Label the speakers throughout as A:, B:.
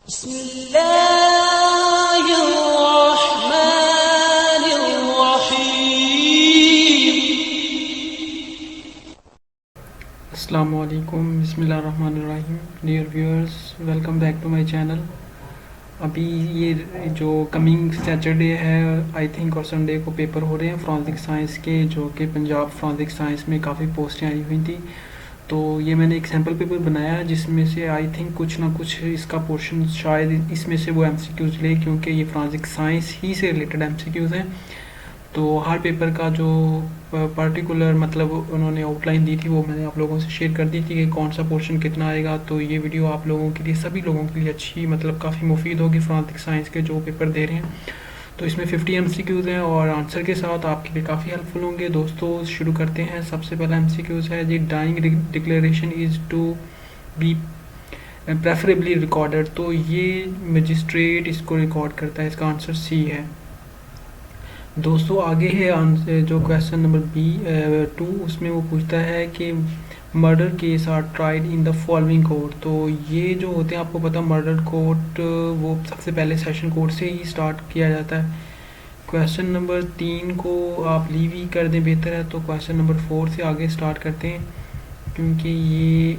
A: अस्सलामुअलैकुम बिस्मिल्लाहिर्रहमानिर्रहीम। Dear viewers, welcome back to my channel. अभी ये जो कमिंग सैटरडे है आई थिंक और संडे को पेपर हो रहे हैं फॉरेंसिक साइंस के, जो कि पंजाब फॉरेंसिक साइंस में काफ़ी पोस्टें आई हुई थी। तो ये मैंने एक सैम्पल पेपर बनाया है जिसमें से आई थिंक कुछ ना कुछ इसका पोर्शन शायद इसमें से वो एमसीक्यूज़ ले, क्योंकि ये फॉरेंसिक साइंस ही से रिलेटेड एमसीक्यूज़ हैं। तो हर पेपर का जो पर्टिकुलर मतलब उन्होंने आउटलाइन दी थी वो मैंने आप लोगों से शेयर कर दी थी कि कौन सा पोर्शन कितना आएगा। तो ये वीडियो आप लोगों के लिए, सभी लोगों के लिए अच्छी मतलब काफ़ी मुफीद होगी फॉरेंसिक साइंस के जो पेपर दे रहे हैं। तो इसमें 50 एमसीक्यूज़ हैं और आंसर के साथ आपके लिए काफ़ी हेल्पफुल होंगे। दोस्तों शुरू करते हैं। सबसे पहला एमसीक्यूज़ है जी, dying declaration is to be preferably recorded. तो ये मजिस्ट्रेट इसको रिकॉर्ड करता है, इसका आंसर सी है। दोस्तों आगे है आंसर जो क्वेश्चन नंबर B2, उसमें वो पूछता है कि murder case are tried in the following court. तो ये जो होते हैं आपको पता, मर्डर कोर्ट वो सबसे पहले सेशन कोर्ट से ही स्टार्ट किया जाता है। क्वेश्चन नंबर 3 को आप लीव ही कर दें, बेहतर है। तो क्वेश्चन नंबर 4 से आगे स्टार्ट करते हैं, क्योंकि ये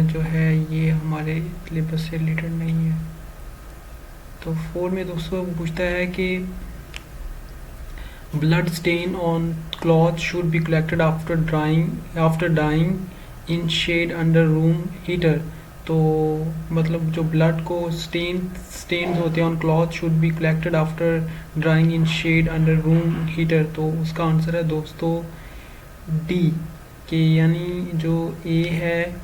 A: जो है ये हमारे सिलेबस से रिलेटेड नहीं है। तो 4 में दोस्तों पूछता है कि blood stain on cloth should be collected after dyeing in shade under room heater। तो मतलब जो ब्लड को स्टेन्स होते हैं on cloth should be collected after drying in shade under room heater. तो उसका आंसर है दोस्तों डी के, यानी जो ए है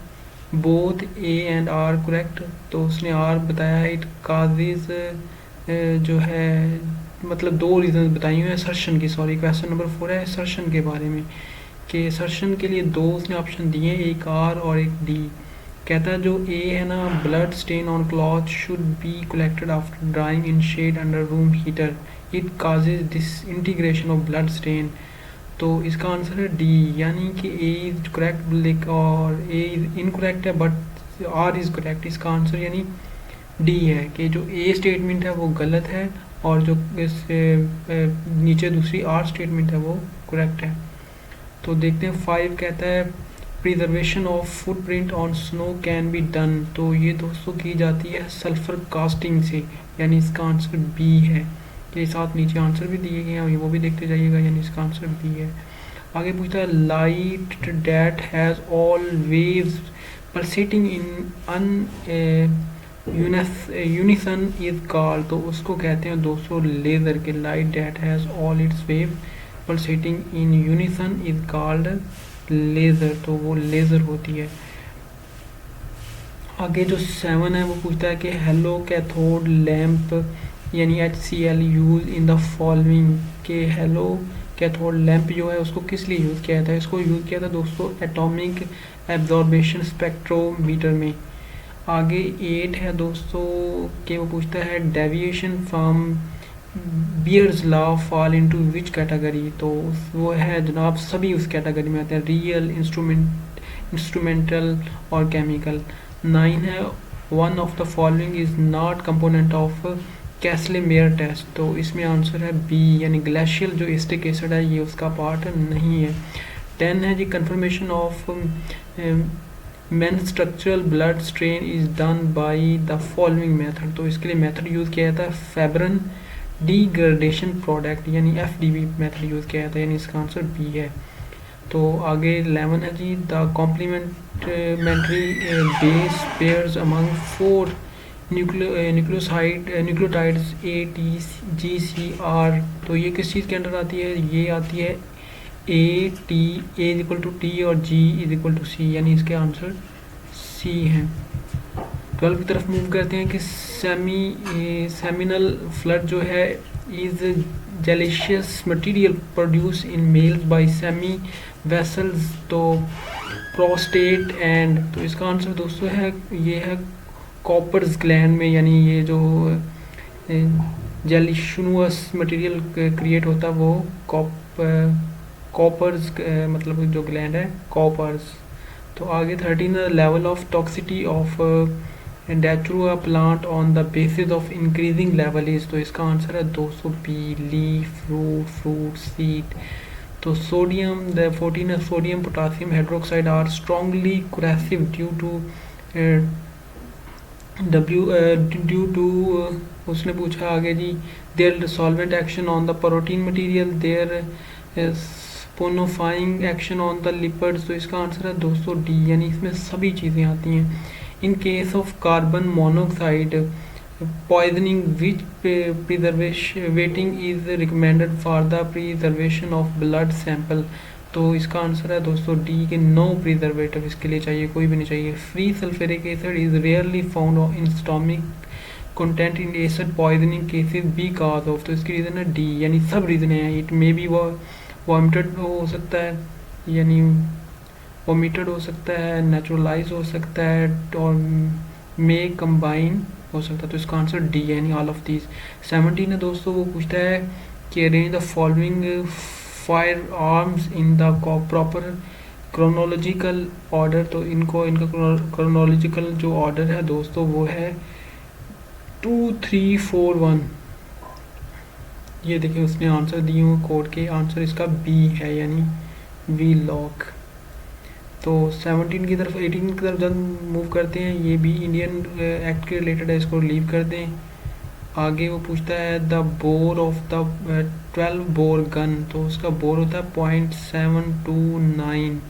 A: both A and R correct. तो उसने आर बताया है, इट काजेज जो है मतलब दो रीज़न बताई हुई हैं सर्शन की। सॉरी, क्वेश्चन नंबर 4 है सर्शन के बारे में, कि सर्शन के लिए दो उसने ऑप्शन दिए हैं, एक आर और एक डी। कहता है जो ए है ना, blood stain on cloth should be collected after drying in shade under room heater, it causes disintegration of blood stain. तो इसका आंसर है डी, यानी कि ए इज करेक्ट और ए इज इनकरेक्ट है, बट आर इज करेक्ट। इसका आंसर यानी D है कि जो ए स्टेटमेंट है वो गलत है और जो इससे नीचे दूसरी आर स्टेटमेंट है वो करेक्ट है। तो देखते हैं 5 कहता है preservation of footprint on snow can be done. तो ये दोस्तों की जाती है सल्फर कास्टिंग से, यानी इसका आंसर बी है। के साथ नीचे आंसर भी दिए गए हैं, वो भी देखते जाइएगा, यानी इसका आंसर बी है। आगे पूछता है light that has all waves pulsating in an unison is called. तो उसको कहते हैं दोस्तों लेज़र के। Light that has all its wave pulsating in unison is called laser. तो वो लेज़र होती है। आगे जो 7 है वो पूछता है कि हेलो कैथोड लैम्प यानी HCl use in the following. के हेलो कैथोड लैम्प जो है उसको किस लिए यूज़ किया था? इसको यूज़ किया था दोस्तों एटॉमिक एब्जॉर्बेशन स्पेक्ट्रोमीटर में। आगे 8 है दोस्तों कि वो पूछता है deviation from bears law fall into which category. तो वो है जनाब सभी उस कैटेगरी में आते हैं, रियल, इंस्ट्रूमेंटल और केमिकल। 9 है one of the following is not component of Kastle Meyer test. तो इसमें आंसर है बी, यानी ग्लेशियल जो एसिटिक एसिड है ये उसका पार्ट नहीं है। 10 है जी confirmation of main structural blood stain is done by the following method. तो इसके लिए मेथड यूज़ किया जाता है फेब्रन डिग्रेडेशन प्रोडक्ट, यानी FDP मेथड यूज़ किया जाता है, यानी इसका आंसर बी है। तो आगे 11 है जी the complementary base pairs among 4 nucleotides ATGCR। तो ये किस चीज़ के अंडर आती है? ये आती है A T और G C, यानी इसके आंसर C हैं। 12 की तरफ मूव करते हैं कि सेमिनल फ्लड जो है is gelatinous material produce in males by semi vessels, तो प्रोस्टेट एंड। तो इसका आंसर दोस्तों है ये है कॉपर्स ग्लैंड में, यानी ये जो जेलिशियस मटेरियल क्रिएट होता है वो कॉपर्स मतलब जो ग्लैंड है कॉपर्स। तो आगे 13 level of toxicity of datura plant on the basis of increasing level is, तो इसका आंसर है 200 B, leaf, root, fruit, seed. तो सोडियम, द 14 है sodium potassium hydroxide are strongly corrosive due to due to उसने पूछा आगे जी, their solvent action on the protein material, their saponifying action on the lipids, तो इसका answer है 200 D, यानी इसमें सभी चीज़ें आती हैं। In case of carbon monoxide poisoning which प्रिजर्वेटिंग is recommended for the preservation of blood sample, तो इसका आंसर है दोस्तों डी के नो प्रिजर्वेटिव इसके लिए चाहिए, कोई भी नहीं चाहिए। Free sulphuric acid is rarely found in stomach content in acid poisoning cases because of, तो इसकी रीज़न है डी, यानी सब रीज़न है। इट मे बी वॉमिटेड हो सकता है, यानी वॉमिटेड हो सकता है, नेचुरलाइज हो सकता है, और मे कंबाइन हो सकता है, तो इसका आंसर डी है, यानी ऑल ऑफ दीज। 17 है दोस्तों, वो पूछता है कि arrange the following fire arms in the proper chronological order, तो इनका क्रोनोलॉजिकल जो ऑर्डर है दोस्तों वो है 2 3 4 1। ये देखिए उसने आंसर दिए हुए कोड के, आंसर इसका बी है, यानी वी लॉक। तो 17 की तरफ 18 की तरफ जब मूव करते हैं, ये भी इंडियन एक्ट के रिलेटेड है, इसको लीव कर दें। आगे वो पूछता है the bore of the 12 bore gun, तो उसका बोर होता है 0.729,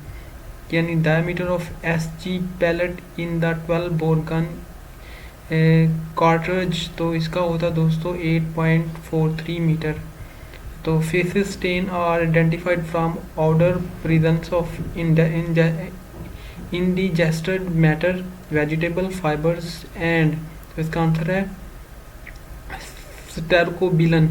A: यानी diameter of S G pellet in the 12 bore gun cartridge, तो इसका होता है दोस्तों 8.43 मीटर। तो faeces stain are identified from outer presence of indigested matter, vegetable fibres and, तो इसका आंसर है स्टेरकोबिलन।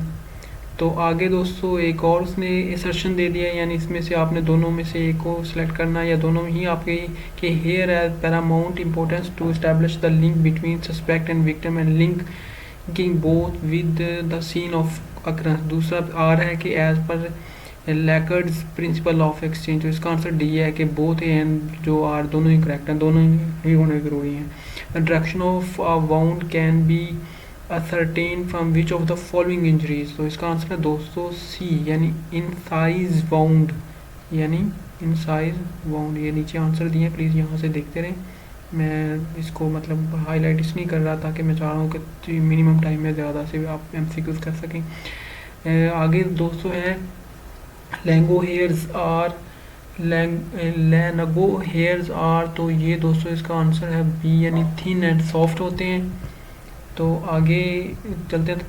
A: तो आगे दोस्तों एक और उसने असर्शन दे दिया, यानी इसमें से आपने दोनों में से एक को सिलेक्ट करना, या दोनों ही आपके के hair as paramount importance to establish the link between suspect and victim and linking both with the scene of occurrence. दूसरा आ रहा है कि as per लैकर्ड्स principle of exchange, तो इसका आंसर डी है कि बोथ एंड जो आर दोनों ही करेक्ट हैं, दोनों ही होने जरूरी हैं। The direction of a wound can be ascertain from which of the following injuries, तो इसका आंसर है दोस्तों सी, यानी इनसाइज वाउंड, यानी इनसाइज वाउंड। ये नीचे आंसर दिए हैं, प्लीज़ यहाँ से देखते रहें। मैं इसको मतलब हाईलाइट इसलिए कर रहा था कि मैं चाह रहा हूँ कि मिनिमम टाइम में ज़्यादा से आप एमसीक्यूज कर सकें। आगे दोस्तों है लैंगो हेयर्स आर लैनगो हेयर्स आर, तो ये दोस्तों इसका आंसर है बी, यानी थिन एंड सॉफ्ट होते हैं। तो आगे चलते हैं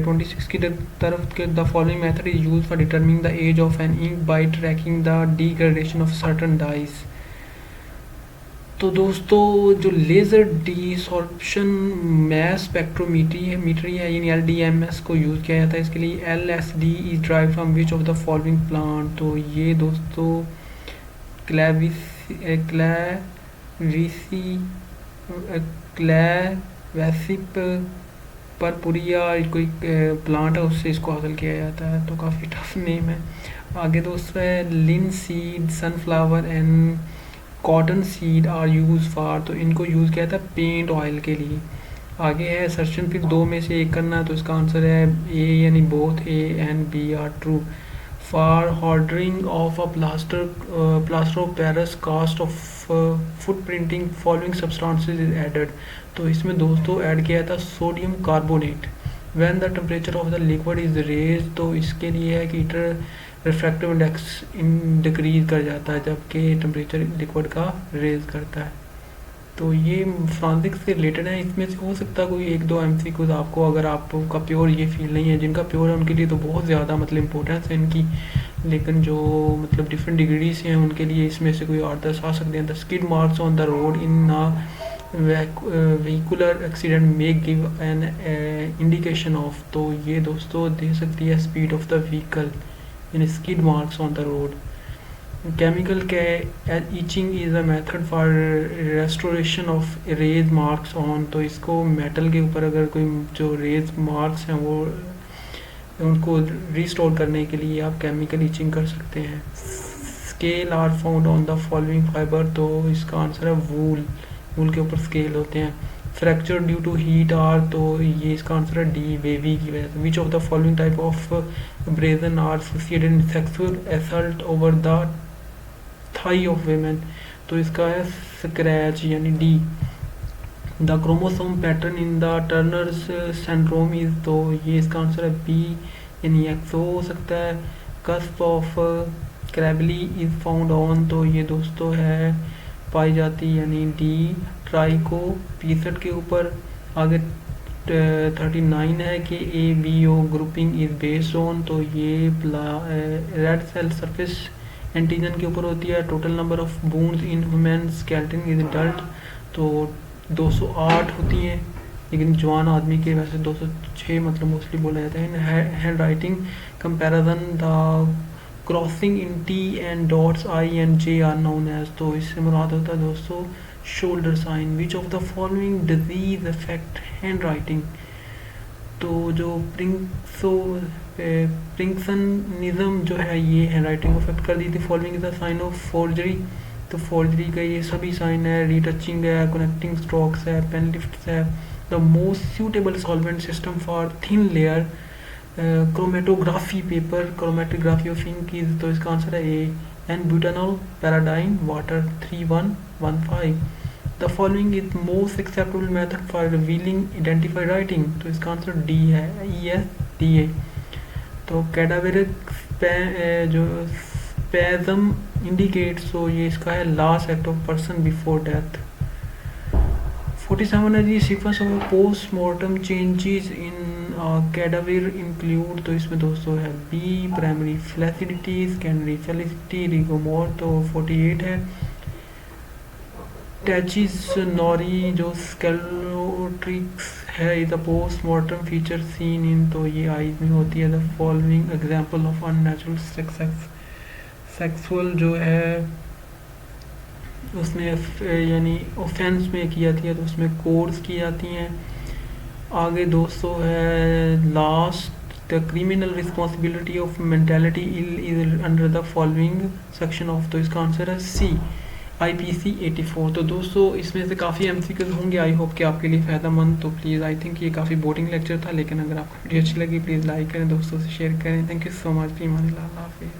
A: 26 की तरफ के the following method is use for determining the age of an ink by tracking the degradation of certain dyes. तो दोस्तों जो लेज़र डिसॉर्प्शन मैस स्पेक्ट्रोमीटरी है, यानी LDMS को यूज़ किया जाता है इसके लिए। LSD is drive from which of the following plant, तो ये दोस्तों वैसिप परपुरिया कोई प्लांट है, उससे इसको हासिल किया जाता है, तो काफ़ी टफ नेम है। आगे दोस्तों है linseed, sunflower and cotton seed are use for, तो इनको यूज़ किया जाता है पेंट ऑयल के लिए। आगे है सर्चन फिर दो में से एक करना है, तो इसका आंसर है ए, यानी both A and B are true. For hardening of a plaster of Paris cast of foot printing following substances is added, तो इसमें दोस्तों ऐड किया था sodium carbonate. When the temperature of the liquid is raise, तो इसके लिए है कि हीटर रिफ्रैक्टिव इंडेक्स डिक्रीज कर जाता है जबकि टेम्परेचर लिक्विड का रेज करता है। तो ये फ्रांसिक्स से रिलेटेड है, इसमें से हो सकता है कोई एक दो MCQs आपको, अगर आपका प्योर ये फील नहीं है, जिनका प्योर है उनके लिए तो बहुत ज़्यादा मतलब इम्पोर्टेंस है इनकी, लेकिन जो मतलब डिफरेंट डिग्री से हैं उनके लिए इसमें से कोई 8-10 आ सकते हैं। The skid marks on the road in vehicular accident may give an indication of, तो ये दोस्तों दे सकती है speed of the vehicle in skid marks on the road. Chemical etching is a method for restoration of erased marks on, तो इसको metal के ऊपर अगर कोई जो रेज मार्क्स हैं वो उनको रिस्टोर करने के लिए आप केमिकल ईचिंग कर सकते हैं। Scale are found on the following fibre, तो इसका आंसर है वूल, वूल के ऊपर स्केल होते हैं। Fracture due to heat are, तो ये इसका आंसर है डी, वेवी की वजह से। Which of the following type of abrasion are associated in sexual assault over the thigh of women, तो इसका है स्क्रैच यानी D. The chromosome pattern in the Turner's syndrome is, तो ये इसका आंसर है बी यानी एक्सो हो सकता है। Cusp of Carabelli is found on, तो ये दोस्तों है पाई जाती यानी डी, ट्राइको 65 के ऊपर। आगे 39 है कि A B O grouping is based on, तो ये रेड सेल सरफेस एंटीजन के ऊपर होती है। Total number of bones in human skeleton is adult, तो 208 होती हैं, लेकिन जवान आदमी के वैसे 206 मतलब मोस्टली बोला जाता है। Handwriting comparison, the crossing in T and dots I and J are known as, तो इससे मुराद होता है दोस्तों shoulder sign. Which of the following disease affect handwriting, तो जो प्रिंक्सनिज्म जो है ये हैंड राइटिंग को अफेक्ट कर दी थी। Following is the sign of forgery, तो फोर्जरी का ये सभी साइन है। रीटचिंग है, कनेक्टिंग स्ट्रोक्स है, पेन लिफ्ट्स है। The most suitable solvent system for thin layer chromatography paper, chromatography of ink is, तो इसका आंसर है A, and butanol pyridine water 3115। The following is most acceptable method for revealing identified writing, तो इसका answer D है, E S D A. तो कैडावेरिक जो spasm indicates, तो ये इसका है last act of person before death. 47 है जी, sequence of postmortem changes in cadaver include, तो इसमें दोस्तों है B primary flaccidity, secondary felicity, rigor mortis, तो 48 है। टैचिस नॉरी जो स्केलोट्रिक्स है is the postmortem feature seen in, तो ये आईज में होती है। The following example of unnatural sexual जो है उसमें यानी ऑफेंस में की जाती है, तो उसमें कोर्स की जाती हैं। आगे दोस्तों है last, the criminal responsibility of mentality is under the following section of, तो इसका आंसर है सी, IPC 84। तो दोस्तों इसमें से काफ़ी एमसीक्यूज होंगे, आई होप कि आपके लिए फ़ायदेमंद। तो प्लीज़, आई थिंक ये काफ़ी बोरिंग लेक्चर था, लेकिन अगर आपको वीडियो अच्छी लगी प्लीज़ लाइक करें, दोस्तों से शेयर करें। Thank you so much. फ़ी अमान अल्लाह, अल्लाह हाफ़िज़।